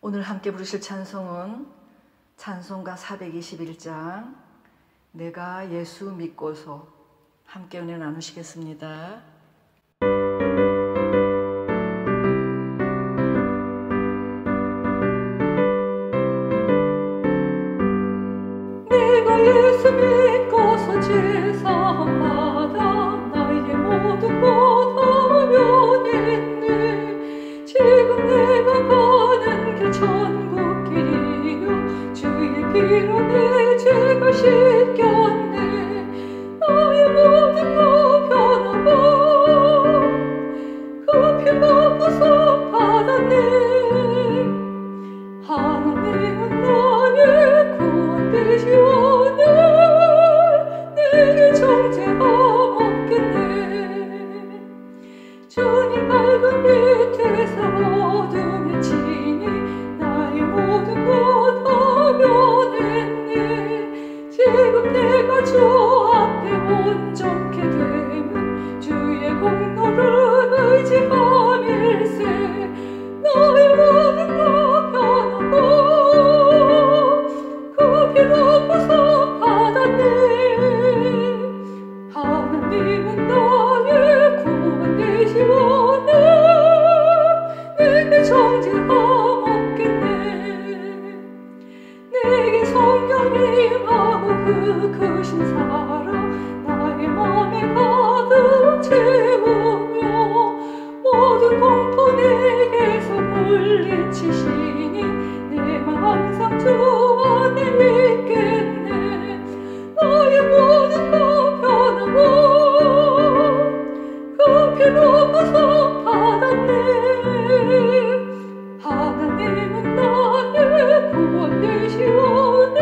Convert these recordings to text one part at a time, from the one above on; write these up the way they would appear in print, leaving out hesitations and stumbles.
오늘 함께 부르실 찬송은 찬송가 421장 내가 예수 믿고서 함께 은혜 나누시겠습니다. 내가 예수 믿고서 죄사함 받아 나의 모든 것 하면했네. 지금 내가 가는 길 천국 길이요 주의 피로 내 죄가 씻겼네. 나의 모든 것 변하고 그 피 받고서 받았네. 하나님은 나의 구원 되시오네. 내게 정죄함 없겠네. 주님 밝은 빛에서 어둠에 치니 나의 모든 것 하면했네. 지금 내가 주 앞에 온전케 되면 주의 공로를 의지함일세. 나의 모든 것 변하고 그 피 받고서 받았네. 하나님은 나의 구원 되시오네. 내게 정죄함 없겠네. 내게 성령 임하고 그 크신 사랑 나의 맘에 가득 채우며 모든 공포 내게서 물리치시니 내 맘 항상 주 안에 있겠네. 나의 모든 것 변하고 그 피 받고서 받았네. 하나님은 나의 구원 되시오네.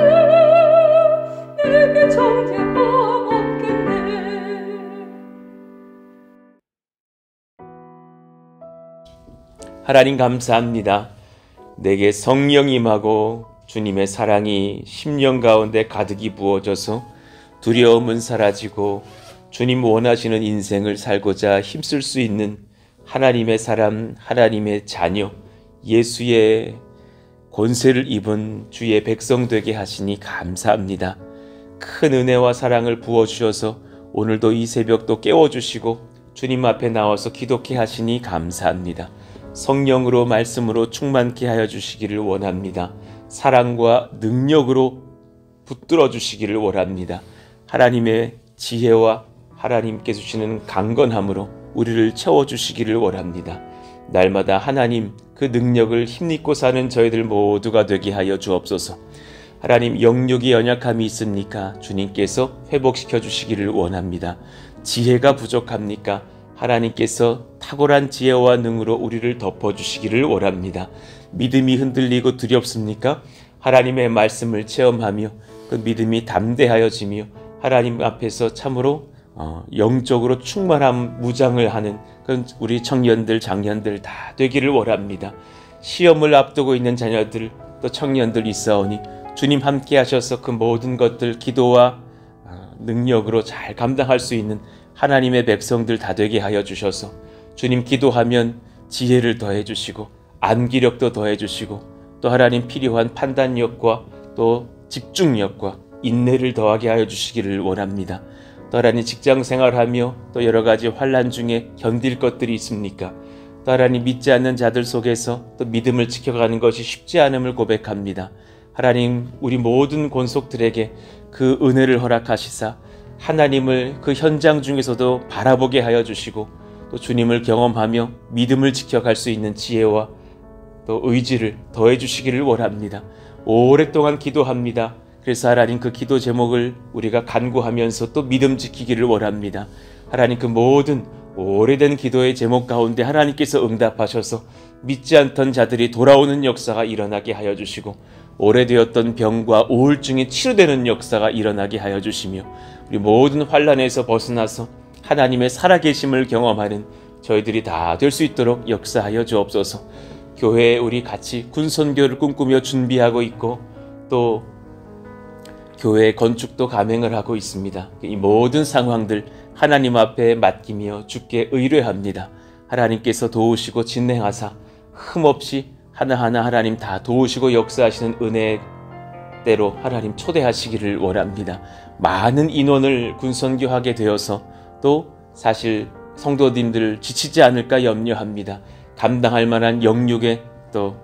내게 정죄함 없겠네. 하나님 감사합니다. 내게 성령이 임하고 주님의 사랑이 심령 가운데 가득히 부어져서 두려움은 사라지고 주님 원하시는 인생을 살고자 힘쓸 수 있는 하나님의 사람, 하나님의 자녀, 예수의 권세를 입은 주의 백성 되게 하시니 감사합니다. 큰 은혜와 사랑을 부어주셔서 오늘도 이 새벽도 깨워주시고 주님 앞에 나와서 기도케 하시니 감사합니다. 성령으로 말씀으로 충만케 하여 주시기를 원합니다. 사랑과 능력으로 붙들어 주시기를 원합니다. 하나님의 지혜와 하나님께 주시는 강건함으로 우리를 채워주시기를 원합니다. 날마다 하나님 그 능력을 힘입고 사는 저희들 모두가 되게 하여 주옵소서. 하나님 영육이 연약함이 있습니까? 주님께서 회복시켜 주시기를 원합니다. 지혜가 부족합니까? 하나님께서 탁월한 지혜와 능으로 우리를 덮어주시기를 원합니다. 믿음이 흔들리고 두렵습니까? 하나님의 말씀을 체험하며 그 믿음이 담대하여지며 하나님 앞에서 참으로 영적으로 충만한 무장을 하는 그런 우리 청년들, 장년들 다 되기를 원합니다. 시험을 앞두고 있는 자녀들 또 청년들 있사오니 주님 함께 하셔서 그 모든 것들 기도와 능력으로 잘 감당할 수 있는 하나님의 백성들 다 되게 하여 주셔서 주님 기도하면 지혜를 더해 주시고 암기력도 더해 주시고 또 하나님 필요한 판단력과 또 집중력과 인내를 더하게 하여 주시기를 원합니다. 또 하나님 직장 생활하며 또 여러 가지 환난 중에 견딜 것들이 있습니까? 또 하나님 믿지 않는 자들 속에서 또 믿음을 지켜가는 것이 쉽지 않음을 고백합니다. 하나님 우리 모든 권속들에게 그 은혜를 허락하시사 하나님을 그 현장 중에서도 바라보게 하여 주시고 또 주님을 경험하며 믿음을 지켜갈 수 있는 지혜와 또 의지를 더해 주시기를 원합니다. 오랫동안 기도합니다. 그래서 하나님 그 기도 제목을 우리가 간구하면서 또 믿음 지키기를 원합니다. 하나님 그 모든 오래된 기도의 제목 가운데 하나님께서 응답하셔서 믿지 않던 자들이 돌아오는 역사가 일어나게 하여 주시고 오래되었던 병과 우울증이 치료되는 역사가 일어나게 하여 주시며 우리 모든 환난에서 벗어나서 하나님의 살아계심을 경험하는 저희들이 다 될 수 있도록 역사하여 주옵소서. 교회에 우리 같이 군선교를 꿈꾸며 준비하고 있고 또 교회 건축도 감행을 하고 있습니다. 이 모든 상황들 하나님 앞에 맡기며 주께 의뢰합니다. 하나님께서 도우시고 진행하사 흠없이 하나하나 하나님 다 도우시고 역사하시는 은혜대로 하나님 초대하시기를 원합니다. 많은 인원을 군선교하게 되어서 또 사실 성도님들 지치지 않을까 염려합니다. 감당할 만한 영육의 또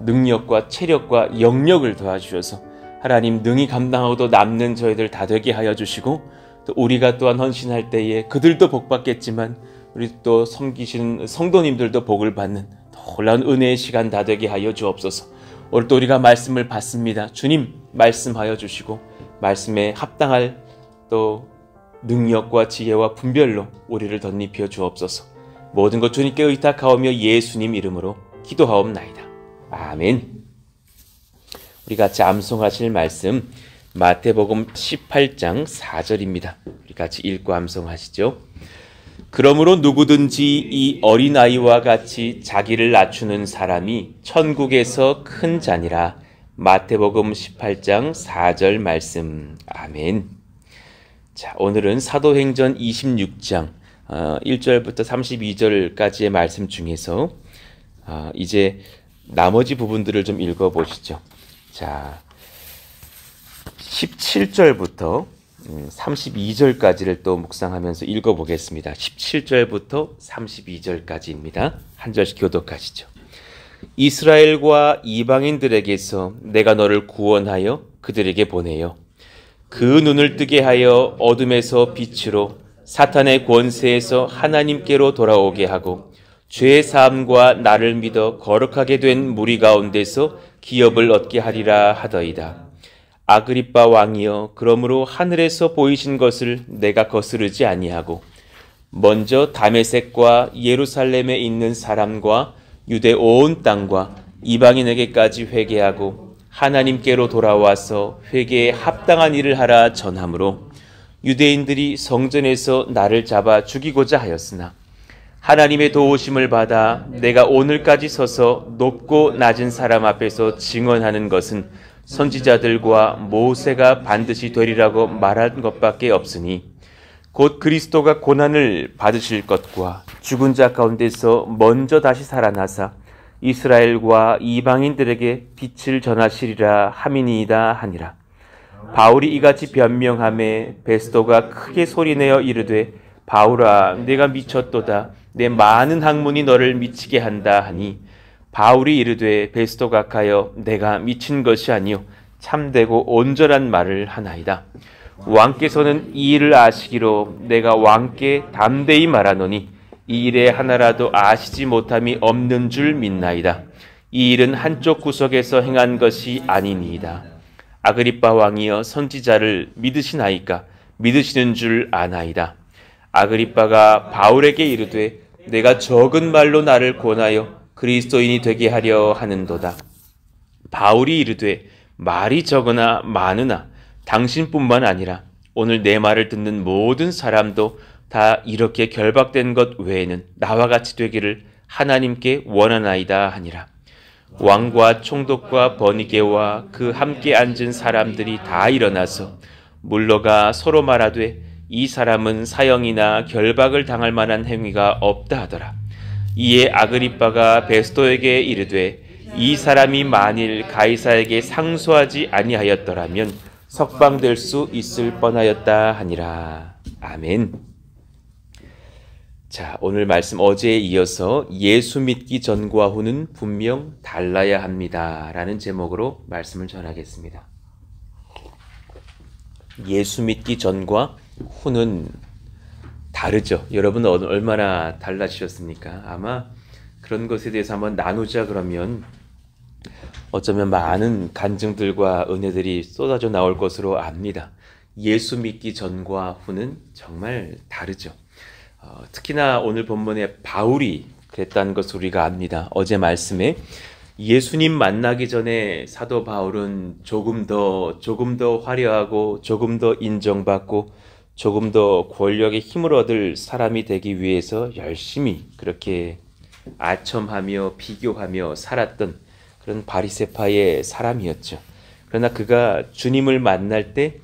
능력과 체력과 영력을 도와주셔서 하나님 능히 감당하고도 남는 저희들 다 되게 하여 주시고, 또 우리가 또한 헌신할 때에 그들도 복받겠지만 우리 또 섬기시는 성도님들도 복을 받는 놀라운 은혜의 시간 다 되게 하여 주옵소서. 오늘 또 우리가 말씀을 받습니다. 주님 말씀하여 주시고 말씀에 합당할 또 능력과 지혜와 분별로 우리를 덧입혀 주옵소서. 모든 것 주님께 의탁하오며 예수님 이름으로 기도하옵나이다. 아멘. 우리 같이 암송하실 말씀 마태복음 18장 4절입니다. 우리 같이 읽고 암송하시죠. 그러므로 누구든지 이 어린아이와 같이 자기를 낮추는 사람이 천국에서 큰 자니라. 마태복음 18장 4절 말씀. 아멘. 자, 오늘은 사도행전 26장 1절부터 32절까지의 말씀 중에서 이제 나머지 부분들을 좀 읽어보시죠. 자, 17절부터 32절까지를 또 묵상하면서 읽어보겠습니다. 17절부터 32절까지입니다. 한 절씩 교독하시죠. 이스라엘과 이방인들에게서 내가 너를 구원하여 그들에게 보내요. 그 눈을 뜨게 하여 어둠에서 빛으로, 사탄의 권세에서 하나님께로 돌아오게 하고, 죄 사함과 나를 믿어 거룩하게 된 무리 가운데서 기업을 얻게 하리라 하더이다. 아그리빠 왕이여, 그러므로 하늘에서 보이신 것을 내가 거스르지 아니하고 먼저 다메섹과 예루살렘에 있는 사람과 유대 온 땅과 이방인에게까지 회개하고 하나님께로 돌아와서 회개에 합당한 일을 하라 전하므로, 유대인들이 성전에서 나를 잡아 죽이고자 하였으나 하나님의 도우심을 받아 내가 오늘까지 서서 높고 낮은 사람 앞에서 증언하는 것은 선지자들과 모세가 반드시 되리라고 말한 것밖에 없으니, 곧 그리스도가 고난을 받으실 것과 죽은 자 가운데서 먼저 다시 살아나사 이스라엘과 이방인들에게 빛을 전하시리라 함이니이다 하니라. 바울이 이같이 변명하매 베스도가 크게 소리내어 이르되, 바울아, 내가 미쳤도다. 내 많은 학문이 너를 미치게 한다 하니, 바울이 이르되, 베스도 각하여 내가 미친 것이 아니요 참되고 온전한 말을 하나이다. 왕께서는 이 일을 아시기로 내가 왕께 담대히 말하노니 이 일에 하나라도 아시지 못함이 없는 줄 믿나이다. 이 일은 한쪽 구석에서 행한 것이 아니니이다. 아그리빠 왕이여, 선지자를 믿으시나이까? 믿으시는 줄 아나이다. 아그리빠가 바울에게 이르되, 내가 적은 말로 나를 권하여 그리스도인이 되게 하려 하는도다. 바울이 이르되, 말이 적으나 많으나 당신뿐만 아니라 오늘 내 말을 듣는 모든 사람도 다 이렇게 결박된 것 외에는 나와 같이 되기를 하나님께 원하나이다 하니라. 왕과 총독과 버니게와 그 함께 앉은 사람들이 다 일어나서 물러가 서로 말하되, 이 사람은 사형이나 결박을 당할 만한 행위가 없다 하더라. 이에 아그리빠가 베스도에게 이르되, 이 사람이 만일 가이사에게 상소하지 아니하였더라면 석방될 수 있을 뻔하였다 하니라. 아멘. 자, 오늘 말씀 어제에 이어서 예수 믿기 전과 후는 분명 달라야 합니다 라는 제목으로 말씀을 전하겠습니다. 예수 믿기 전과 후는 다르죠. 여러분 얼마나 달라지셨습니까? 아마 그런 것에 대해서 한번 나누자 그러면 어쩌면 많은 간증들과 은혜들이 쏟아져 나올 것으로 압니다. 예수 믿기 전과 후는 정말 다르죠. 특히나 오늘 본문에 바울이 그랬다는 것을 우리가 압니다. 어제 말씀에 예수님 만나기 전에 사도 바울은 조금 더 화려하고 조금 더 인정받고 조금 더 권력의 힘을 얻을 사람이 되기 위해서 열심히 그렇게 아첨하며 비교하며 살았던 그런 바리새파의 사람이었죠. 그러나 그가 주님을 만날 때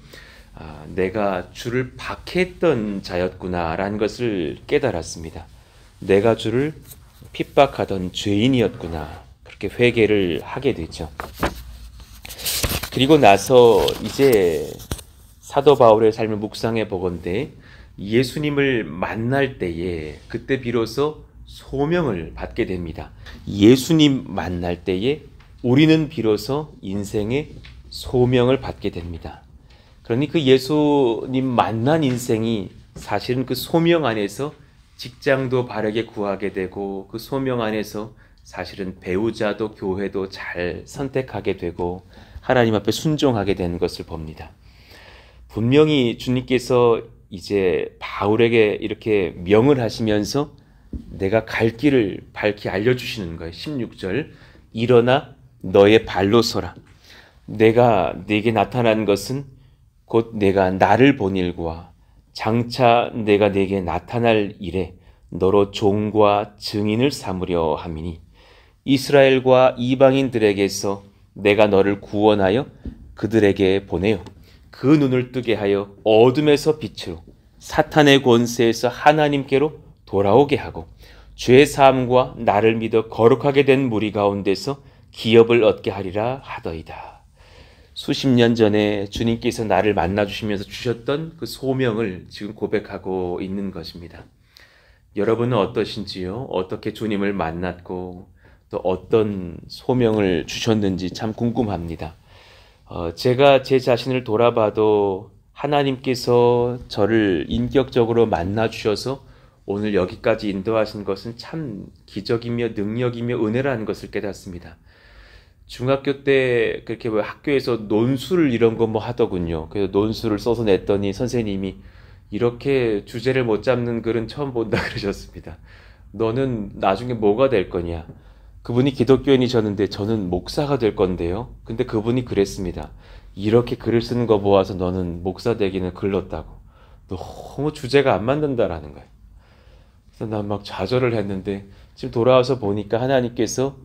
내가 주를 박해했던 자였구나라는 것을 깨달았습니다. 내가 주를 핍박하던 죄인이었구나. 그렇게 회개를 하게 되죠. 그리고 나서 이제 사도 바울의 삶을 묵상해 보건대 예수님을 만날 때에 그때 비로소 소명을 받게 됩니다. 예수님 만날 때에 우리는 비로소 인생의 소명을 받게 됩니다. 그러니 그 예수님 만난 인생이 사실은 그 소명 안에서 직장도 바르게 구하게 되고 그 소명 안에서 사실은 배우자도 교회도 잘 선택하게 되고 하나님 앞에 순종하게 되는 것을 봅니다. 분명히 주님께서 이제 바울에게 이렇게 명을 하시면서 내가 갈 길을 밝히 알려주시는 거예요. 16절 일어나 너의 발로 서라. 내가 네게 나타난 것은 곧 내가 나를 본 일과 장차 내가 네게 나타날 일에 너로 종과 증인을 삼으려 함이니 이스라엘과 이방인들에게서 내가 너를 구원하여 그들에게 보내어 그 눈을 뜨게 하여 어둠에서 빛으로 사탄의 권세에서 하나님께로 돌아오게 하고 죄 사함과 나를 믿어 거룩하게 된 무리 가운데서 기업을 얻게 하리라 하더이다. 수십 년 전에 주님께서 나를 만나주시면서 주셨던 그 소명을 지금 고백하고 있는 것입니다. 여러분은 어떠신지요? 어떻게 주님을 만났고 또 어떤 소명을 주셨는지 참 궁금합니다. 제가 제 자신을 돌아봐도 하나님께서 저를 인격적으로 만나주셔서 오늘 여기까지 인도하신 것은 참 기적이며 능력이며 은혜라는 것을 깨닫습니다. 중학교 때 그렇게 학교에서 논술 이런 거 뭐 하더군요. 그래서 논술을 써서 냈더니 선생님이 이렇게 주제를 못 잡는 글은 처음 본다 그러셨습니다. 너는 나중에 뭐가 될 거냐? 그분이 기독교인이셨는데 저는 목사가 될 건데요. 근데 그분이 그랬습니다. 이렇게 글을 쓰는 거 보아서 너는 목사 되기는 글렀다고. 너무 주제가 안 맞는다라는 거예요. 그래서 난 막 좌절을 했는데 지금 돌아와서 보니까 하나님께서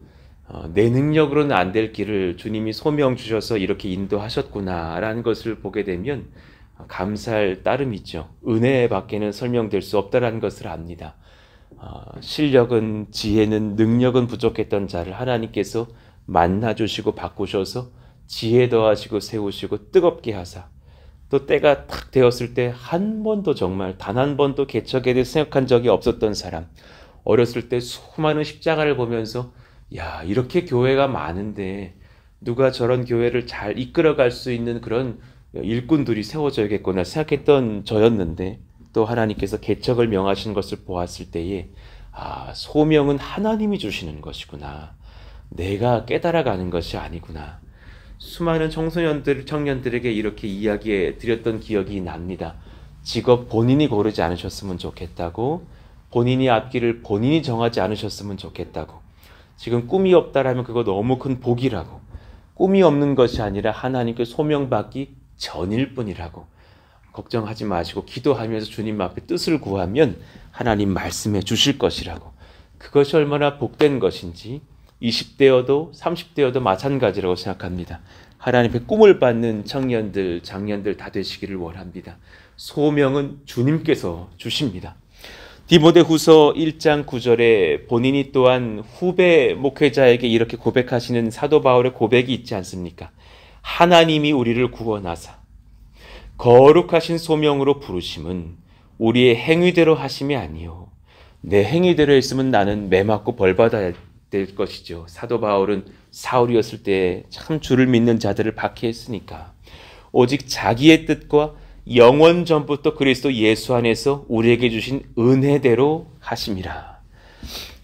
내 능력으로는 안 될 길을 주님이 소명 주셔서 이렇게 인도하셨구나라는 것을 보게 되면 감사할 따름이죠. 은혜 밖에는 설명될 수 없다라는 것을 압니다. 실력은 지혜는 능력은 부족했던 자를 하나님께서 만나주시고 바꾸셔서 지혜 더하시고 세우시고 뜨겁게 하사 또 때가 탁 되었을 때 한 번도 정말 단 한 번도 개척에 대해 생각한 적이 없었던 사람, 어렸을 때 수많은 십자가를 보면서 야 이렇게 교회가 많은데 누가 저런 교회를 잘 이끌어갈 수 있는 그런 일꾼들이 세워져야겠구나 생각했던 저였는데 또 하나님께서 개척을 명하신 것을 보았을 때에 소명은 하나님이 주시는 것이구나. 내가 깨달아가는 것이 아니구나. 수많은 청년들에게 이렇게 이야기해 드렸던 기억이 납니다. 직업 본인이 고르지 않으셨으면 좋겠다고, 본인이 앞길을 본인이 정하지 않으셨으면 좋겠다고, 지금 꿈이 없다라면 그거 너무 큰 복이라고, 꿈이 없는 것이 아니라 하나님께 소명받기 전일 뿐이라고, 걱정하지 마시고 기도하면서 주님 앞에 뜻을 구하면 하나님 말씀해 주실 것이라고, 그것이 얼마나 복된 것인지 20대여도 30대여도 마찬가지라고 생각합니다. 하나님의 꿈을 받는 청년들, 장년들 다 되시기를 원합니다. 소명은 주님께서 주십니다. 디모데후서 1장 9절에 본인이 또한 후배 목회자에게 이렇게 고백하시는 사도 바울의 고백이 있지 않습니까? 하나님이 우리를 구원하사 거룩하신 소명으로 부르심은 우리의 행위대로 하심이 아니요 내 행위대로 했으면 나는 매맞고 벌받아야 될 것이죠. 사도 바울은 사울이었을 때 참 주를 믿는 자들을 박해했으니까 오직 자기의 뜻과 영원 전부터 그리스도 예수 안에서 우리에게 주신 은혜대로 하심이라.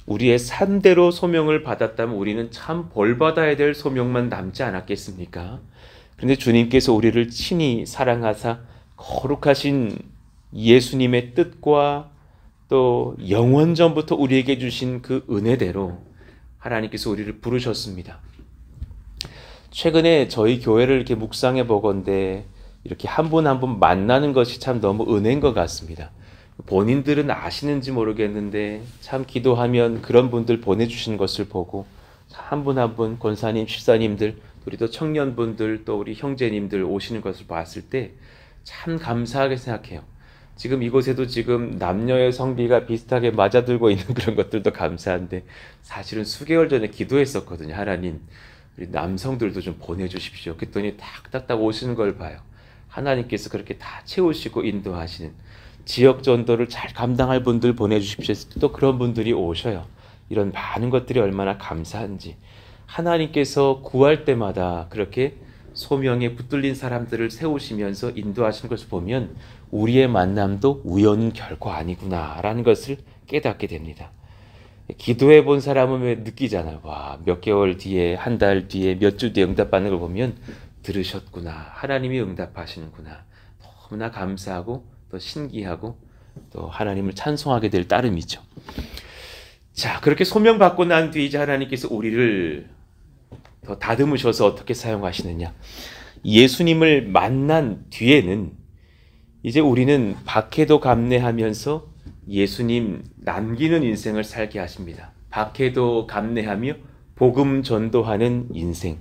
우리의 삶대로 소명을 받았다면 우리는 참 벌받아야 될 소명만 남지 않았겠습니까? 그런데 주님께서 우리를 친히 사랑하사 거룩하신 예수님의 뜻과 또 영원 전부터 우리에게 주신 그 은혜대로 하나님께서 우리를 부르셨습니다. 최근에 저희 교회를 이렇게 묵상해 보건대 이렇게 한 분 한 분 만나는 것이 참 너무 은혜인 것 같습니다. 본인들은 아시는지 모르겠는데 참 기도하면 그런 분들 보내주신 것을 보고 한 분 한 분 권사님, 집사님들, 우리 또 청년분들 또 우리 형제님들 오시는 것을 봤을 때 참 감사하게 생각해요. 지금 이곳에도 지금 남녀의 성비가 비슷하게 맞아들고 있는 그런 것들도 감사한데 사실은 수개월 전에 기도했었거든요. 하나님, 우리 남성들도 좀 보내주십시오. 그랬더니 딱딱딱 오시는 걸 봐요. 하나님께서 그렇게 다 채우시고 인도하시는, 지역 전도를 잘 감당할 분들 보내주십시오. 또 그런 분들이 오셔요. 이런 많은 것들이 얼마나 감사한지. 하나님께서 구할 때마다 그렇게 소명에 붙들린 사람들을 세우시면서 인도하시는 것을 보면 우리의 만남도 우연 결코 아니구나라는 것을 깨닫게 됩니다. 기도해 본 사람은 왜 느끼잖아요. 와, 몇 개월 뒤에, 한 달 뒤에, 몇 주 뒤에 응답받는 걸 보면 들으셨구나. 하나님이 응답하시는구나. 너무나 감사하고 또 신기하고 또 하나님을 찬송하게 될 따름이죠. 자, 그렇게 소명받고 난 뒤 이제 하나님께서 우리를 더 다듬으셔서 어떻게 사용하시느냐. 예수님을 만난 뒤에는 이제 우리는 박해도 감내하면서 예수님 남기는 인생을 살게 하십니다. 박해도 감내하며 복음 전도하는 인생,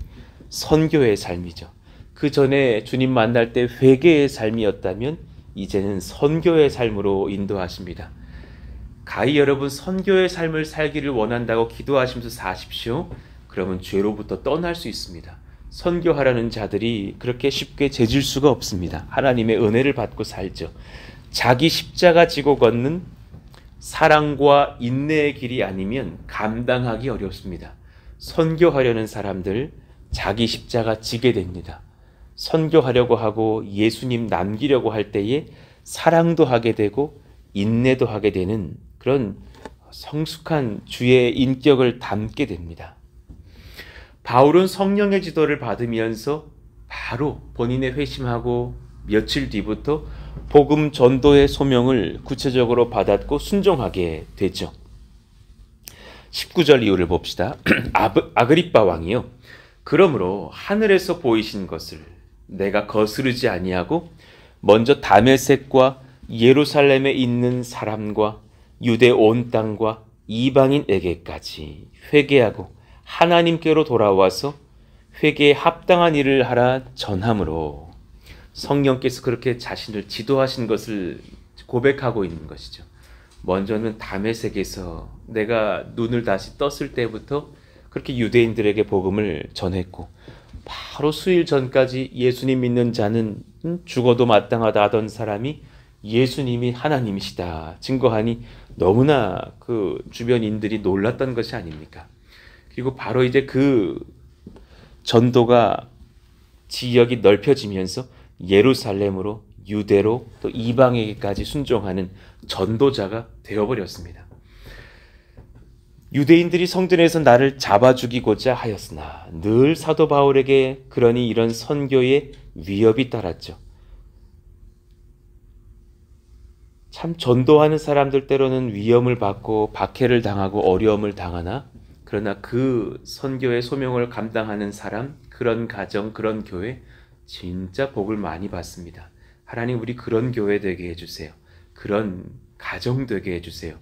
선교의 삶이죠. 그 전에 주님 만날 때 회개의 삶이었다면 이제는 선교의 삶으로 인도하십니다. 가히 여러분 선교의 삶을 살기를 원한다고 기도하시면서 사십시오. 그러면 죄로부터 떠날 수 있습니다. 선교하라는 자들이 그렇게 쉽게 죄질 수가 없습니다. 하나님의 은혜를 받고 살죠. 자기 십자가 지고 걷는 사랑과 인내의 길이 아니면 감당하기 어렵습니다. 선교하려는 사람들 자기 십자가 지게 됩니다. 선교하려고 하고 예수님 남기려고 할 때에 사랑도 하게 되고 인내도 하게 되는 그런 성숙한 주의 인격을 담게 됩니다. 바울은 성령의 지도를 받으면서 바로 본인의 회심하고 며칠 뒤부터 복음 전도의 소명을 구체적으로 받았고 순종하게 되죠. 19절 이유를 봅시다. 아그리빠 왕이요, 그러므로 하늘에서 보이신 것을 내가 거스르지 아니하고 먼저 다메섹과 예루살렘에 있는 사람과 유대 온 땅과 이방인에게까지 회개하고 하나님께로 돌아와서 회개에 합당한 일을 하라 전함으로, 성령께서 그렇게 자신을 지도하신 것을 고백하고 있는 것이죠. 먼저는 다메섹에서 내가 눈을 다시 떴을 때부터 그렇게 유대인들에게 복음을 전했고, 바로 수일 전까지 예수님 믿는 자는 죽어도 마땅하다 하던 사람이 예수님이 하나님이시다 증거하니 너무나 그 주변인들이 놀랐던 것이 아닙니까? 그리고 바로 이제 그 전도가 지역이 넓혀지면서 예루살렘으로, 유대로, 또 이방에게까지 순종하는 전도자가 되어버렸습니다. 유대인들이 성전에서 나를 잡아 죽이고자 하였으나 늘 사도 바울에게 그러니 이런 선교의 위협이 따랐죠. 참 전도하는 사람들 때로는 위험을 받고 박해를 당하고 어려움을 당하나, 그러나 그 선교의 소명을 감당하는 사람, 그런 가정, 그런 교회 진짜 복을 많이 받습니다. 하나님, 우리 그런 교회 되게 해주세요. 그런 가정 되게 해주세요.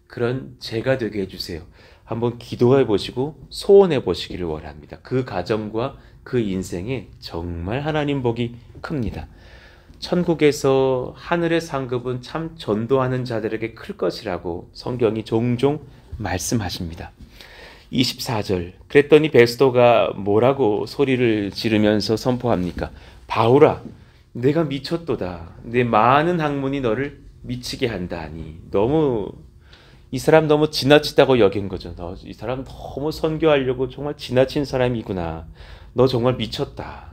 그런 제가 되게 해주세요. 한번 기도해 보시고 소원해 보시기를 원합니다. 그 가정과 그 인생에 정말 하나님 복이 큽니다. 천국에서 하늘의 상급은 참 전도하는 자들에게 클 것이라고 성경이 종종 말씀하십니다. 24절, 그랬더니 베스도가 뭐라고 소리를 지르면서 선포합니까? 바울아, 내가 미쳤도다. 내 많은 학문이 너를 미치게 한다니. 이 사람 너무 지나치다고 여긴 거죠. 이 사람 너무 선교하려고 정말 지나친 사람이구나. 너 정말 미쳤다.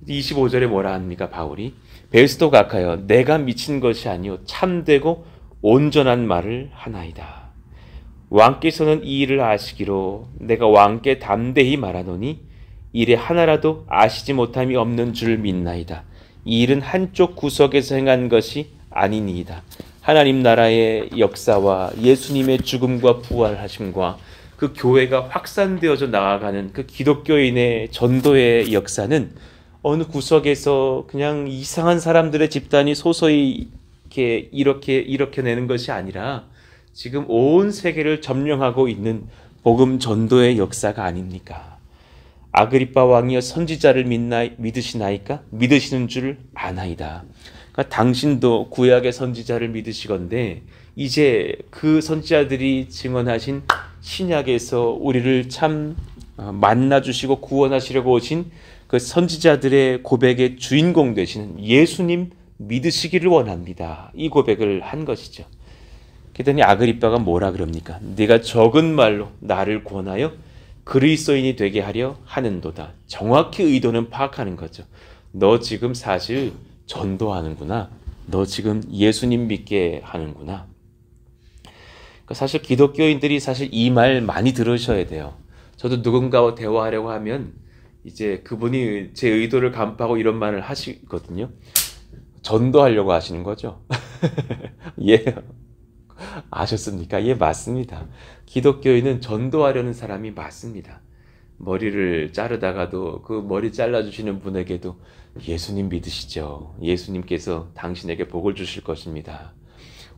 25절에 뭐라 합니까? 바울이 베스도가 아카여, 내가 미친 것이 아니요 참되고 온전한 말을 하나이다. 왕께서는 이 일을 아시기로 내가 왕께 담대히 말하노니 일에 하나라도 아시지 못함이 없는 줄 믿나이다. 이 일은 한쪽 구석에서 행한 것이 아니니이다. 하나님 나라의 역사와 예수님의 죽음과 부활하심과 그 교회가 확산되어져 나아가는 그 기독교인의 전도의 역사는 어느 구석에서 그냥 이상한 사람들의 집단이 소소히 이렇게 내는 것이 아니라 지금 온 세계를 점령하고 있는 복음 전도의 역사가 아닙니까? 아그리빠 왕이여 선지자를 믿으시나이까? 믿으시는 줄 아나이다. 그러니까 당신도 구약의 선지자를 믿으시건대 이제 그 선지자들이 증언하신 신약에서 우리를 참 만나주시고 구원하시려고 오신 그 선지자들의 고백의 주인공 되시는 예수님 믿으시기를 원합니다. 이 고백을 한 것이죠. 그랬더니 아그리빠가 뭐라 그럽니까? 네가 적은 말로 나를 권하여 그리스도인이 되게 하려 하는도다. 정확히 의도는 파악하는 거죠. 너 지금 사실 전도하는구나. 너 지금 예수님 믿게 하는구나. 사실 기독교인들이 사실 이 말 많이 들으셔야 돼요. 저도 누군가와 대화하려고 하면 이제 그분이 제 의도를 간파하고 이런 말을 하시거든요. 전도하려고 하시는 거죠. 예, 아셨습니까? 예, 맞습니다. 기독교인은 전도하려는 사람이 맞습니다. 머리를 자르다가도 그 머리 잘라주시는 분에게도 예수님 믿으시죠? 예수님께서 당신에게 복을 주실 것입니다.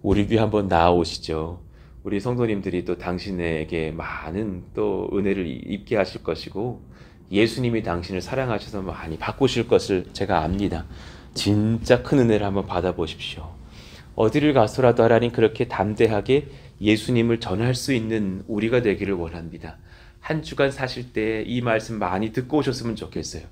우리 귀 한번 나아오시죠? 우리 성도님들이 또 당신에게 많은 또 은혜를 입게 하실 것이고 예수님이 당신을 사랑하셔서 많이 바꾸실 것을 제가 압니다. 진짜 큰 은혜를 한번 받아보십시오. 어디를 가서라도 하나님 그렇게 담대하게 예수님을 전할 수 있는 우리가 되기를 원합니다. 한 주간 사실 때 이 말씀 많이 듣고 오셨으면 좋겠어요.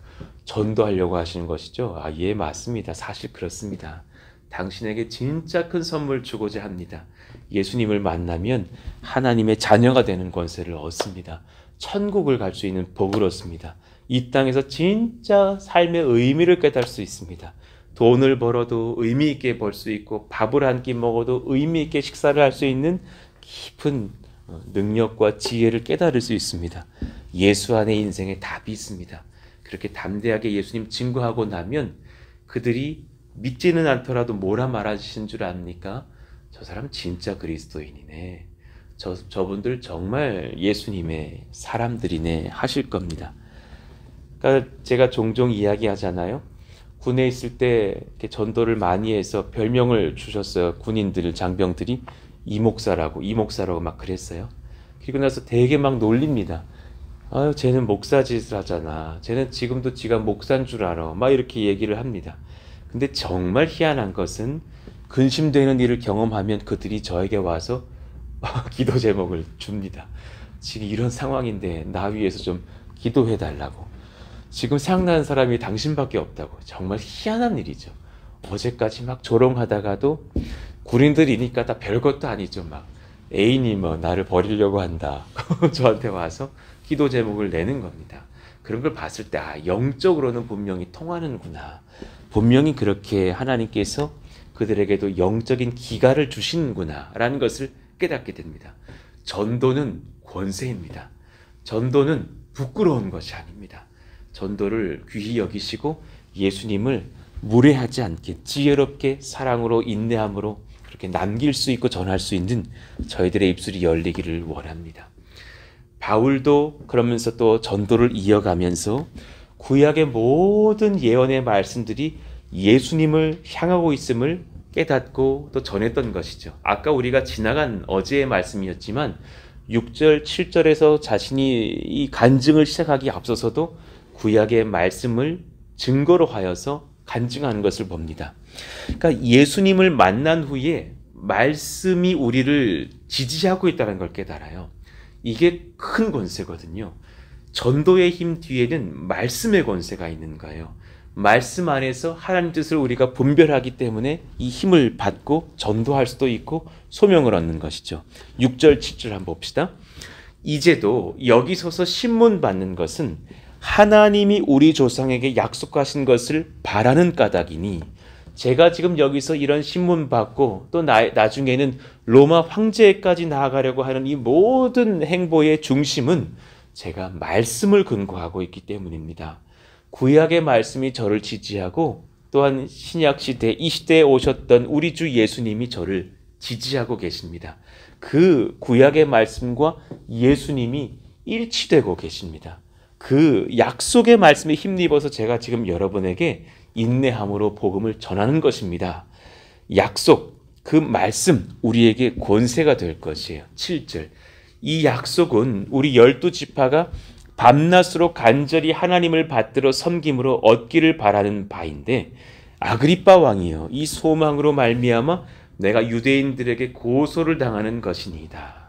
전도하려고 하시는 것이죠? 아, 예, 맞습니다. 사실 그렇습니다. 당신에게 진짜 큰 선물 주고자 합니다. 예수님을 만나면 하나님의 자녀가 되는 권세를 얻습니다. 천국을 갈 수 있는 복을 얻습니다. 이 땅에서 진짜 삶의 의미를 깨달을 수 있습니다. 돈을 벌어도 의미 있게 벌 수 있고 밥을 한 끼 먹어도 의미 있게 식사를 할 수 있는 깊은 능력과 지혜를 깨달을 수 있습니다. 예수 안에 인생에 답이 있습니다. 그렇게 담대하게 예수님 증거하고 나면 그들이 믿지는 않더라도 뭐라 말하시는 줄 압니까? 저 사람 진짜 그리스도인이네. 저분들 정말 예수님의 사람들이네 하실 겁니다. 그러니까 제가 종종 이야기하잖아요. 군에 있을 때 이렇게 전도를 많이 해서 별명을 주셨어요. 군인들, 장병들이 이목사라고 막 그랬어요. 그리고 나서 되게 막 놀립니다. 아유, 쟤는 목사짓을 하잖아. 쟤는 지금도 지가 목사인 줄 알아. 막 이렇게 얘기를 합니다. 근데 정말 희한한 것은 근심되는 일을 경험하면 그들이 저에게 와서 기도 제목을 줍니다. 지금 이런 상황인데 나 위해서 좀 기도해 달라고. 지금 생각나는 사람이 당신밖에 없다고. 정말 희한한 일이죠. 어제까지 막 조롱하다가도 군인들이니까 다 별것도 아니죠. 막 애인이 뭐 나를 버리려고 한다. 저한테 와서 기도 제목을 내는 겁니다. 그런 걸 봤을 때 영적으로는 분명히 통하는구나. 분명히 그렇게 하나님께서 그들에게도 영적인 기가를 주시는구나 라는 것을 깨닫게 됩니다. 전도는 권세입니다. 전도는 부끄러운 것이 아닙니다. 전도를 귀히 여기시고 예수님을 무례하지 않게 지혜롭게 사랑으로 인내함으로 그렇게 남길 수 있고 전할 수 있는 저희들의 입술이 열리기를 원합니다. 바울도 그러면서 또 전도를 이어가면서 구약의 모든 예언의 말씀들이 예수님을 향하고 있음을 깨닫고 또 전했던 것이죠. 아까 우리가 지나간 어제의 말씀이었지만 6절, 7절에서 자신이 이 간증을 시작하기 앞서서도 구약의 말씀을 증거로 하여서 간증하는 것을 봅니다. 그러니까 예수님을 만난 후에 말씀이 우리를 지지하고 있다는 걸 깨달아요. 이게 큰 권세거든요. 전도의 힘 뒤에는 말씀의 권세가 있는 거예요. 말씀 안에서 하나님 뜻을 우리가 분별하기 때문에 이 힘을 받고 전도할 수도 있고 소명을 얻는 것이죠. 6절, 7절 한번 봅시다. 이제도 여기 서서 신문 받는 것은 하나님이 우리 조상에게 약속하신 것을 바라는 까닭이니 제가 지금 여기서 이런 신문 받고 또 나중에는 로마 황제까지 나아가려고 하는 이 모든 행보의 중심은 제가 말씀을 근거하고 있기 때문입니다. 구약의 말씀이 저를 지지하고 또한 신약 시대 이 시대에 오셨던 우리 주 예수님이 저를 지지하고 계십니다. 그 구약의 말씀과 예수님이 일치되고 계십니다. 그 약속의 말씀에 힘입어서 제가 지금 여러분에게 인내함으로 복음을 전하는 것입니다. 약속, 그 말씀 우리에게 권세가 될 것이에요. 7절. 이 약속은 우리 12지파가 밤낮으로 간절히 하나님을 받들어 섬김으로 얻기를 바라는 바인데 아그리빠 왕이여, 이 소망으로 말미암아 내가 유대인들에게 고소를 당하는 것이니이다.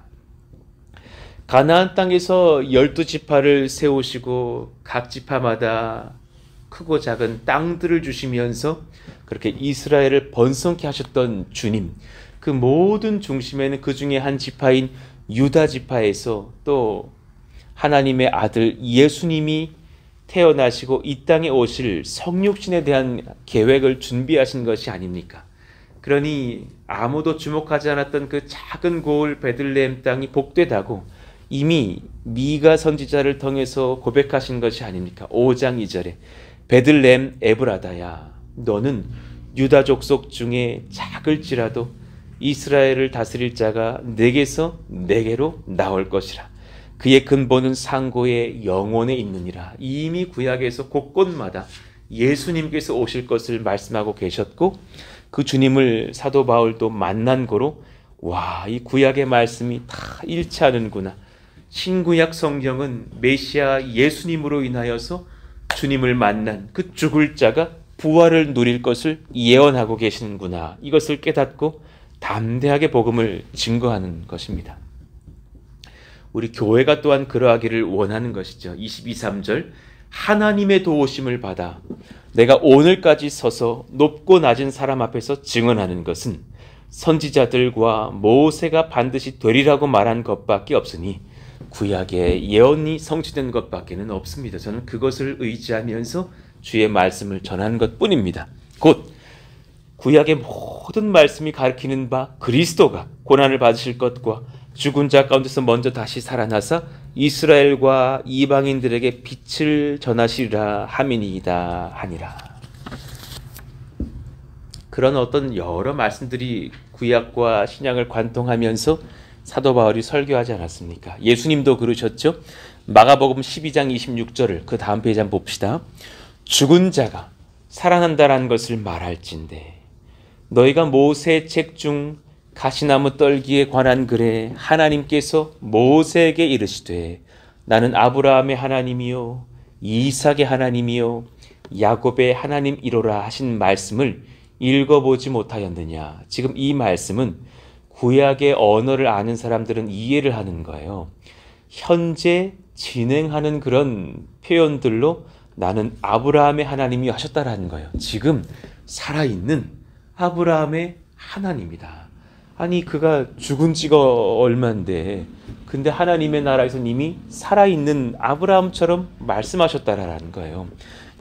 가나안 땅에서 12지파를 세우시고 각 지파마다 크고 작은 땅들을 주시면서 그렇게 이스라엘을 번성케 하셨던 주님, 그 모든 중심에는 그 중에 한 지파인 유다 지파에서 또 하나님의 아들 예수님이 태어나시고 이 땅에 오실 성육신에 대한 계획을 준비하신 것이 아닙니까? 그러니 아무도 주목하지 않았던 그 작은 고을 베들레헴 땅이 복되다고 이미 미가 선지자를 통해서 고백하신 것이 아닙니까? 5장 2절에 베들레헴 에브라다야, 너는 유다 족속 중에 작을지라도 이스라엘을 다스릴 자가 내게서 내게로 나올 것이라. 그의 근본은 상고의 영혼에 있느니라. 이미 구약에서 곳곳마다 예수님께서 오실 것을 말씀하고 계셨고, 그 주님을 사도 바울도 만난 거로 와, 이 구약의 말씀이 다 일치하는구나. 신구약 성경은 메시아 예수님으로 인하여서 주님을 만난 그 죽을 자가 부활을 누릴 것을 예언하고 계시는구나. 이것을 깨닫고 담대하게 복음을 증거하는 것입니다. 우리 교회가 또한 그러하기를 원하는 것이죠. 22, 3절 하나님의 도우심을 받아 내가 오늘까지 서서 높고 낮은 사람 앞에서 증언하는 것은 선지자들과 모세가 반드시 되리라고 말한 것밖에 없으니 구약의 예언이 성취된 것밖에는 없습니다. 저는 그것을 의지하면서 주의 말씀을 전하는 것뿐입니다. 곧 구약의 모든 말씀이 가리키는 바 그리스도가 고난을 받으실 것과 죽은 자 가운데서 먼저 다시 살아나사 이스라엘과 이방인들에게 빛을 전하시리라 함이니이다 하니라. 그런 어떤 여러 말씀들이 구약과 신약을 관통하면서 사도 바울이 설교하지 않았습니까? 예수님도 그러셨죠. 마가복음 12장 26절을 그 다음 페이지 한번 봅시다. 죽은 자가 살아난다라는 것을 말할진대 너희가 모세의 책 중 가시나무 떨기에 관한 글에 하나님께서 모세에게 이르시되 나는 아브라함의 하나님이요 이삭의 하나님이요 야곱의 하나님이로라 하신 말씀을 읽어보지 못하였느냐. 지금 이 말씀은 구약의 언어를 아는 사람들은 이해를 하는 거예요. 현재 진행하는 그런 표현들로 나는 아브라함의 하나님이 하셨다라는 거예요. 지금 살아있는 아브라함의 하나님이다. 아니 그가 죽은 지가 얼만데 근데 하나님의 나라에서 이미 살아있는 아브라함처럼 말씀하셨다라는 거예요.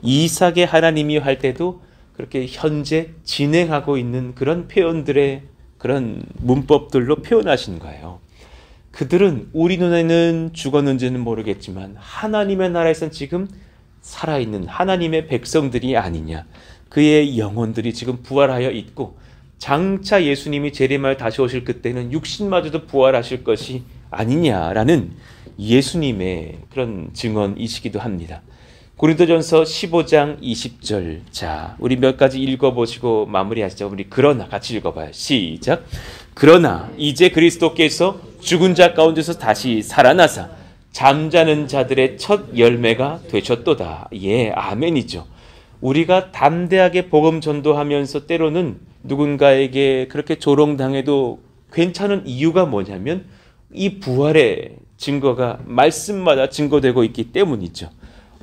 이삭의 하나님이 할 때도 그렇게 현재 진행하고 있는 그런 표현들의 그런 문법들로 표현하신 거예요. 그들은 우리 눈에는 죽었는지는 모르겠지만 하나님의 나라에서는 지금 살아있는 하나님의 백성들이 아니냐. 그의 영혼들이 지금 부활하여 있고 장차 예수님이 재림하여 다시 오실 그때는 육신마저도 부활하실 것이 아니냐라는 예수님의 그런 증언이시기도 합니다. 고린도전서 15장 20절. 자, 우리 몇 가지 읽어보시고 마무리하시죠. 우리 그러나 같이 읽어봐요. 시작. 그러나 이제 그리스도께서 죽은 자 가운데서 다시 살아나사 잠자는 자들의 첫 열매가 되셨도다. 예, 아멘이죠. 우리가 담대하게 복음 전도하면서 때로는 누군가에게 그렇게 조롱당해도 괜찮은 이유가 뭐냐면 이 부활의 증거가 말씀마다 증거되고 있기 때문이죠.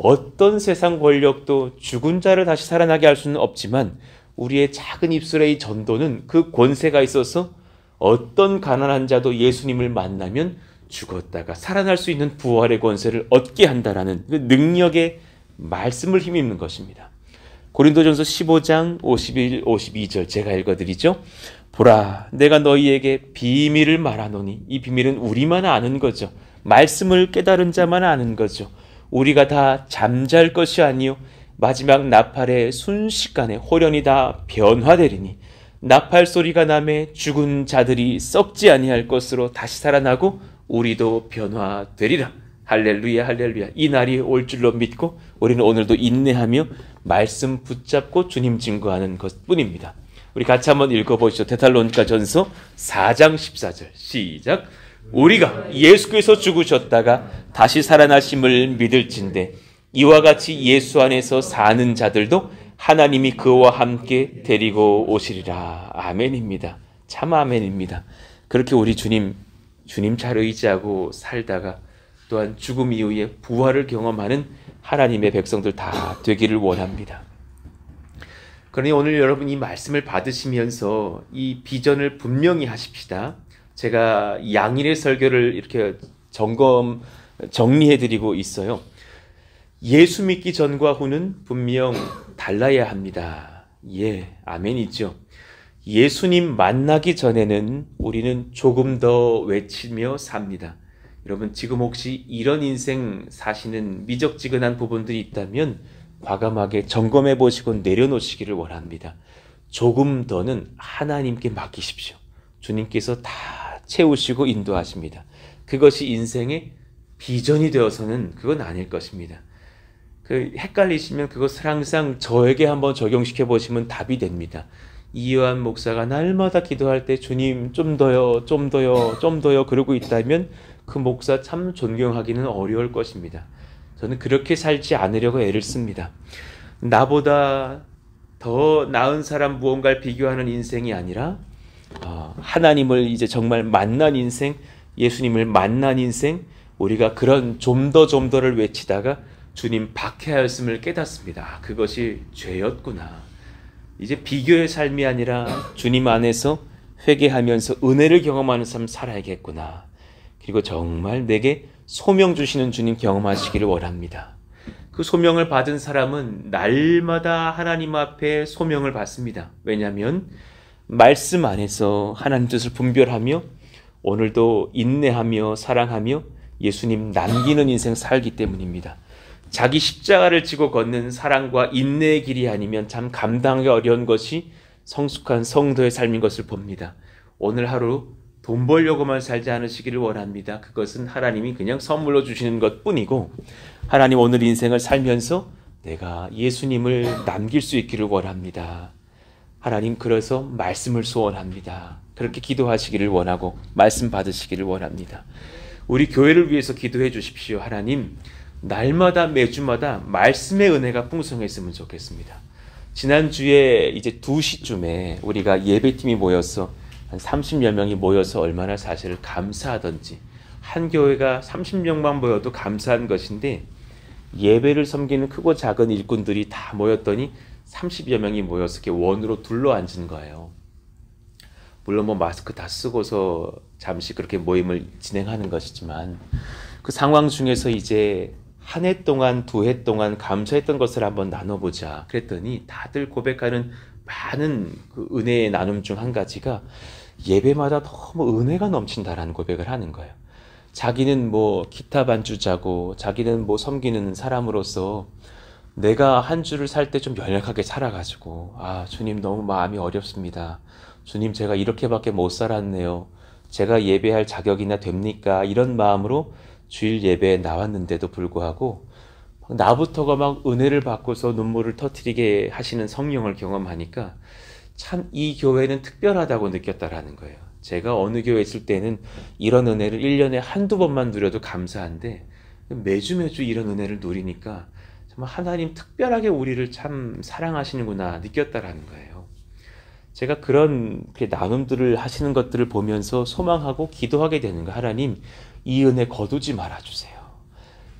어떤 세상 권력도 죽은 자를 다시 살아나게 할 수는 없지만 우리의 작은 입술의 이 전도는 그 권세가 있어서 어떤 가난한 자도 예수님을 만나면 죽었다가 살아날 수 있는 부활의 권세를 얻게 한다라는 그 능력의 말씀을 힘입는 것입니다. 고린도전서 15장 51, 52절 제가 읽어드리죠. 보라, 내가 너희에게 비밀을 말하노니 이 비밀은 우리만 아는 거죠. 말씀을 깨달은 자만 아는 거죠. 우리가 다 잠잘 것이 아니요 마지막 나팔의 순식간에 홀연히 다 변화되리니 나팔 소리가 나매 죽은 자들이 썩지 아니할 것으로 다시 살아나고 우리도 변화되리라. 할렐루야 할렐루야. 이 날이 올 줄로 믿고 우리는 오늘도 인내하며 말씀 붙잡고 주님 증거하는 것뿐입니다. 우리 같이 한번 읽어보시죠. 데살로니가 전서 4장 14절 시작. 우리가 예수께서 죽으셨다가 다시 살아나심을 믿을진대 이와 같이 예수 안에서 사는 자들도 하나님이 그와 함께 데리고 오시리라. 아멘입니다. 참 아멘입니다. 그렇게 우리 주님 잘 의지하고 살다가 또한 죽음 이후에 부활을 경험하는 하나님의 백성들 다 되기를 원합니다. 그러니 오늘 여러분 이 말씀을 받으시면서 이 비전을 분명히 하십시다. 제가 양일의 설교를 이렇게 정리해드리고 있어요. 예수 믿기 전과 후는 분명 달라야 합니다. 예, 아멘이죠. 예수님 만나기 전에는 우리는 조금 더 외치며 삽니다. 여러분 지금 혹시 이런 인생 사시는 미적지근한 부분들이 있다면 과감하게 점검해 보시고 내려놓으시기를 원합니다. 조금 더는 하나님께 맡기십시오. 주님께서 다 채우시고 인도하십니다. 그것이 인생의 비전이 되어서는 그건 아닐 것입니다. 헷갈리시면 그것을 항상 저에게 한번 적용시켜 보시면 답이 됩니다. 이요한 목사가 날마다 기도할 때 주님 좀 더요, 좀 더요, 좀 더요 그러고 있다면 그 목사 참 존경하기는 어려울 것입니다. 저는 그렇게 살지 않으려고 애를 씁니다. 나보다 더 나은 사람 무언가를 비교하는 인생이 아니라 하나님을 이제 정말 만난 인생, 예수님을 만난 인생, 우리가 그런 좀 더를 외치다가 주님 박해하였음을 깨닫습니다. 그것이 죄였구나. 이제 비교의 삶이 아니라 주님 안에서 회개하면서 은혜를 경험하는 삶 살아야겠구나. 그리고 정말 내게 소명 주시는 주님 경험하시기를 원합니다. 그 소명을 받은 사람은 날마다 하나님 앞에 소명을 받습니다. 왜냐하면 말씀 안에서 하나님 뜻을 분별하며 오늘도 인내하며 사랑하며 예수님 남기는 인생 살기 때문입니다. 자기 십자가를 지고 걷는 사랑과 인내의 길이 아니면 참 감당하기 어려운 것이 성숙한 성도의 삶인 것을 봅니다. 오늘 하루 돈 벌려고만 살지 않으시기를 원합니다. 그것은 하나님이 그냥 선물로 주시는 것뿐이고 하나님 오늘 인생을 살면서 내가 예수님을 남길 수 있기를 원합니다. 하나님 그래서 말씀을 소원합니다. 그렇게 기도하시기를 원하고 말씀 받으시기를 원합니다. 우리 교회를 위해서 기도해 주십시오. 하나님 날마다 매주마다 말씀의 은혜가 풍성했으면 좋겠습니다. 지난주에 이제 2시쯤에 우리가 예배팀이 모여서 한 30여 명이 모여서 얼마나 사실을 감사하던지 한 교회가 30명만 모여도 감사한 것인데 예배를 섬기는 크고 작은 일꾼들이 다 모였더니 30여 명이 모여서 이렇게 원으로 둘러앉은 거예요. 물론 뭐 마스크 다 쓰고서 잠시 그렇게 모임을 진행하는 것이지만 그 상황 중에서 이제 한 해 동안, 2해 동안 감사했던 것을 한번 나눠보자. 그랬더니 다들 고백하는 많은 그 은혜의 나눔 중 한 가지가 예배마다 너무 은혜가 넘친다라는 고백을 하는 거예요. 자기는 뭐 기타 반주자고 자기는 뭐 섬기는 사람으로서 내가 한 주를 살 때 좀 연약하게 살아가지고 주님 너무 마음이 어렵습니다. 주님 제가 이렇게밖에 못 살았네요. 제가 예배할 자격이나 됩니까? 이런 마음으로 주일 예배에 나왔는데도 불구하고 나부터가 막 은혜를 받고서 눈물을 터뜨리게 하시는 성령을 경험하니까 참 이 교회는 특별하다고 느꼈다라는 거예요. 제가 어느 교회에 있을 때는 이런 은혜를 1년에 한두 번만 누려도 감사한데 매주 이런 은혜를 누리니까 정말 하나님 특별하게 우리를 참 사랑하시는구나 느꼈다라는 거예요. 제가 그런 나눔들을 하시는 것들을 보면서 소망하고 기도하게 되는 거예요. 하나님 이 은혜 거두지 말아주세요.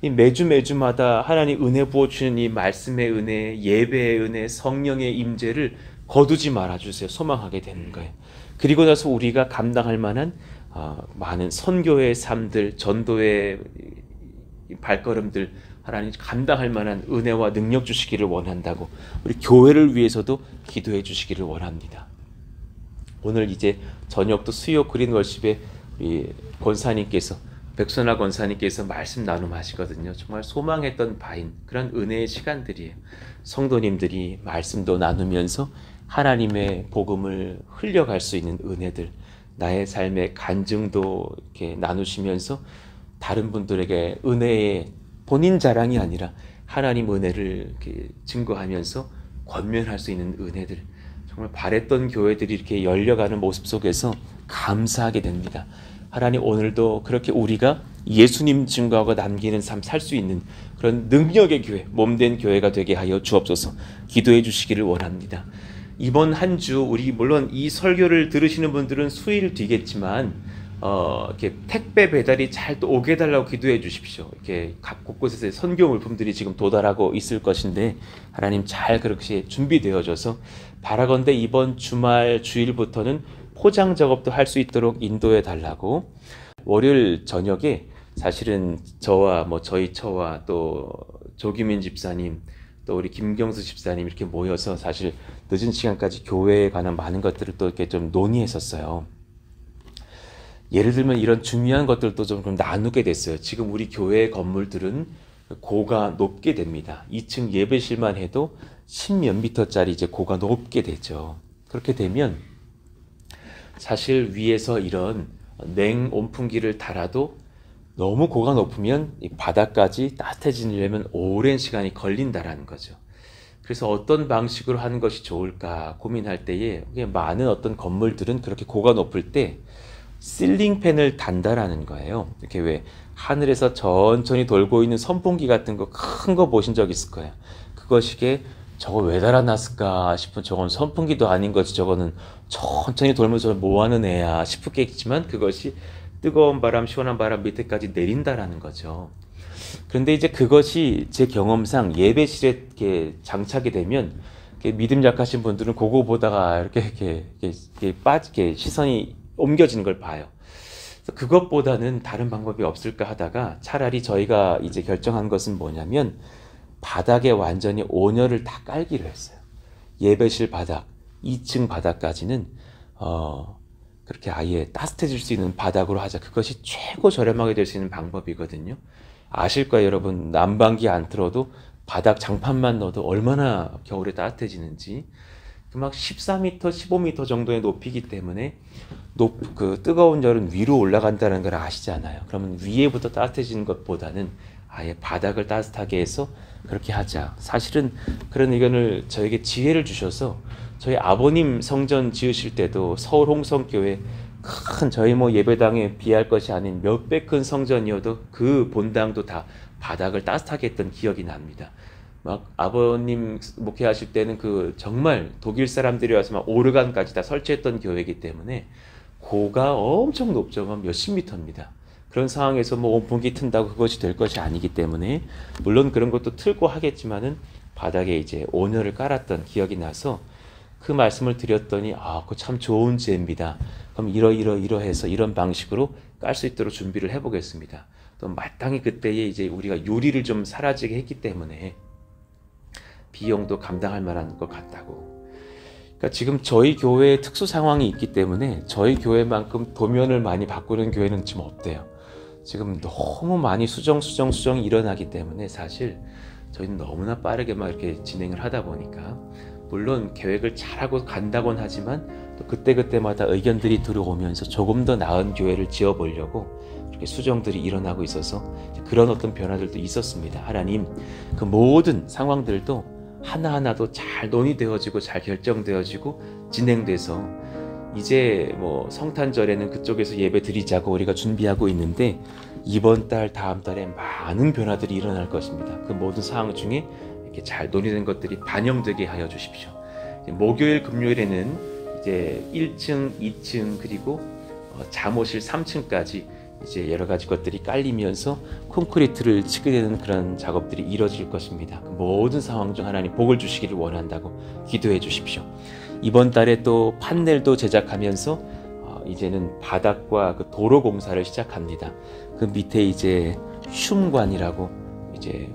이 매주마다 하나님 은혜 부어주시는 이 말씀의 은혜, 예배의 은혜, 성령의 임재를 거두지 말아주세요. 소망하게 되는 거예요. 그리고 나서 우리가 감당할 만한 많은 선교의 삶들, 전도의 발걸음들 하나님 감당할 만한 은혜와 능력 주시기를 원한다고 우리 교회를 위해서도 기도해 주시기를 원합니다. 오늘 이제 저녁도 수요 그린 월십에 우리 권사님께서 백선아 권사님께서 말씀 나눔하시거든요. 정말 소망했던 바인 그런 은혜의 시간들이에요. 성도님들이 말씀도 나누면서 하나님의 복음을 흘려갈 수 있는 은혜들, 나의 삶의 간증도 이렇게 나누시면서 다른 분들에게 은혜의 본인 자랑이 아니라 하나님 은혜를 이렇게 증거하면서 권면할 수 있는 은혜들, 정말 바랬던 교회들이 이렇게 열려가는 모습 속에서 감사하게 됩니다. 하나님 오늘도 그렇게 우리가 예수님 증거하고 남기는 삶 살 수 있는 그런 능력의 교회, 몸된 교회가 되게 하여 주옵소서. 기도해 주시기를 원합니다. 이번 한 주 우리 물론 이 설교를 들으시는 분들은 수일 뒤겠지만 이렇게 택배 배달이 잘 또 오게 해달라고 기도해 주십시오. 이렇게 각 곳곳에서 선교 물품들이 지금 도달하고 있을 것인데 하나님 잘 그렇게 준비되어져서 바라건대 이번 주말 주일부터는 포장 작업도 할 수 있도록 인도해 달라고. 월요일 저녁에 사실은 저와 저희 처와 또 조기민 집사님 또 우리 김경수 집사님 이렇게 모여서 사실 늦은 시간까지 교회에 관한 많은 것들을 또 이렇게 좀 논의했었어요. 예를 들면 이런 중요한 것들도 좀 나누게 됐어요. 지금 우리 교회 건물들은 고가 높게 됩니다. 2층 예배실만 해도 10몇 미터짜리 이제 고가 높게 되죠. 그렇게 되면 사실 위에서 이런 냉 온풍기를 달아도 너무 고가 높으면 이 바닥까지 따뜻해지려면 오랜 시간이 걸린다라는 거죠. 그래서 어떤 방식으로 하는 것이 좋을까 고민할 때에 많은 어떤 건물들은 그렇게 고가 높을 때 실링 팬을 단다라는 거예요. 이렇게 왜 하늘에서 천천히 돌고 있는 선풍기 같은 거 큰 거 보신 적 있을 거예요. 그것이게 저거 왜 달아놨을까 싶은, 저건 선풍기도 아닌 거지, 저거는 천천히 돌면서 뭐하는 애야 싶겠지만 그것이 뜨거운 바람, 시원한 바람 밑에까지 내린다라는 거죠. 그런데 이제 그것이 제 경험상 예배실에 장착이 되면 믿음 약하신 분들은 그거 보다가 이렇게 빠지게 시선이 옮겨지는 걸 봐요. 그래서 그것보다는 다른 방법이 없을까 하다가 차라리 저희가 이제 결정한 것은 뭐냐면 바닥에 완전히 온열을 다 깔기로 했어요. 예배실 바닥, 2층 바닥까지는 그렇게 아예 따뜻해질 수 있는 바닥으로 하자. 그것이 최고 저렴하게 될 수 있는 방법이거든요. 아실 거예요, 여러분. 난방기 안 틀어도 바닥 장판만 넣어도 얼마나 겨울에 따뜻해지는지. 막 14m, 15m 정도의 높이기 때문에 그 뜨거운 열은 위로 올라간다는 걸 아시잖아요. 그러면 위에부터 따뜻해지는 것보다는 아예 바닥을 따뜻하게 해서 그렇게 하자. 사실은 그런 의견을 저에게 지혜를 주셔서 저희 아버님 성전 지으실 때도 서울 홍성교회 큰 저희 예배당에 비할 것이 아닌 몇 배 큰 성전이어도 그 본당도 다 바닥을 따뜻하게 했던 기억이 납니다. 막 아버님 목회하실 때는 그 정말 독일 사람들이 와서 막 오르간까지 다 설치했던 교회이기 때문에 고가 엄청 높죠. 몇십 미터입니다. 그런 상황에서 온풍기 튼다고 그것이 될 것이 아니기 때문에 물론 그런 것도 틀고 하겠지만은 바닥에 이제 온열을 깔았던 기억이 나서 그 말씀을 드렸더니 그거 참 좋은 지혜입니다. 그럼 이러해서 이런 방식으로 깔 수 있도록 준비를 해보겠습니다. 또 마땅히 그때에 이제 우리가 유리를 좀 사라지게 했기 때문에 비용도 감당할 만한 것 같다고. 그러니까 지금 저희 교회에 특수 상황이 있기 때문에 저희 교회만큼 도면을 많이 바꾸는 교회는 지금 없대요. 지금 너무 많이 수정이 일어나기 때문에 사실 저희는 너무나 빠르게 막 이렇게 진행을 하다 보니까 물론 계획을 잘하고 간다곤 하지만 또 그때그때마다 의견들이 들어오면서 조금 더 나은 교회를 지어보려고 이렇게 수정들이 일어나고 있어서 그런 어떤 변화들도 있었습니다. 하나님 그 모든 상황들도 하나하나도 잘 논의되어지고 잘 결정되어지고 진행돼서 이제 성탄절에는 그쪽에서 예배 드리자고 우리가 준비하고 있는데 이번 달 다음 달에 많은 변화들이 일어날 것입니다. 그 모든 상황 중에 이렇게 잘 논의된 것들이 반영되게 하여 주십시오. 목요일 금요일에는 이제 1층 2층 그리고 잠옷실 3층까지 이제 여러 가지 것들이 깔리면서 콘크리트를 치게 되는 그런 작업들이 이루어질 것입니다. 그 모든 상황 중 하나님 복을 주시기를 원한다고 기도해 주십시오. 이번 달에 또 판넬도 제작하면서 이제는 바닥과 그 도로 공사를 시작합니다. 그 밑에 이제 흉관이라고 이제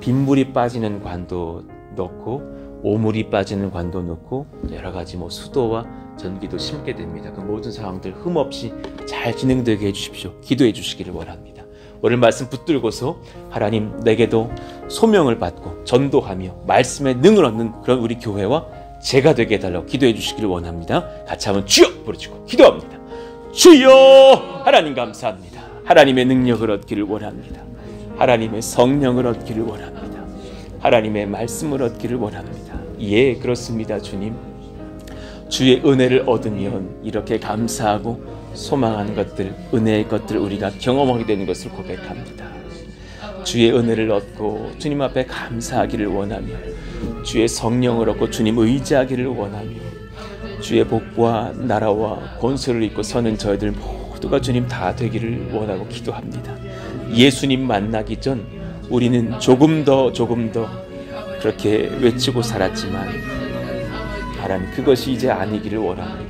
빗물이 빠지는 관도 넣고 오물이 빠지는 관도 넣고 여러 가지 수도와 전기도 심게 됩니다. 그 모든 상황들 흠없이 잘 진행되게 해주십시오. 기도해 주시기를 원합니다. 오늘 말씀 붙들고서 하나님 내게도 소명을 받고 전도하며 말씀에 능을 얻는 그런 우리 교회와 제가 되게 해달라고 기도해 주시기를 원합니다. 같이 한번 주여 부르시고 기도합니다. 주여! 하나님 감사합니다. 하나님의 능력을 얻기를 원합니다. 하나님의 성령을 얻기를 원합니다. 하나님의 말씀을 얻기를 원합니다. 예, 그렇습니다. 주님, 주의 은혜를 얻으면 이렇게 감사하고 소망하는 것들, 은혜의 것들 우리가 경험하게 되는 것을 고백합니다. 주의 은혜를 얻고 주님 앞에 감사하기를 원하며 주의 성령을 얻고 주님 의지하기를 원하며 주의 복과 나라와 권세를 입고 서는 저희들 모두가 주님 다 되기를 원하고 기도합니다. 예수님 만나기 전 우리는 조금 더 그렇게 외치고 살았지만 하나님 그것이 이제 아니기를 원합니다.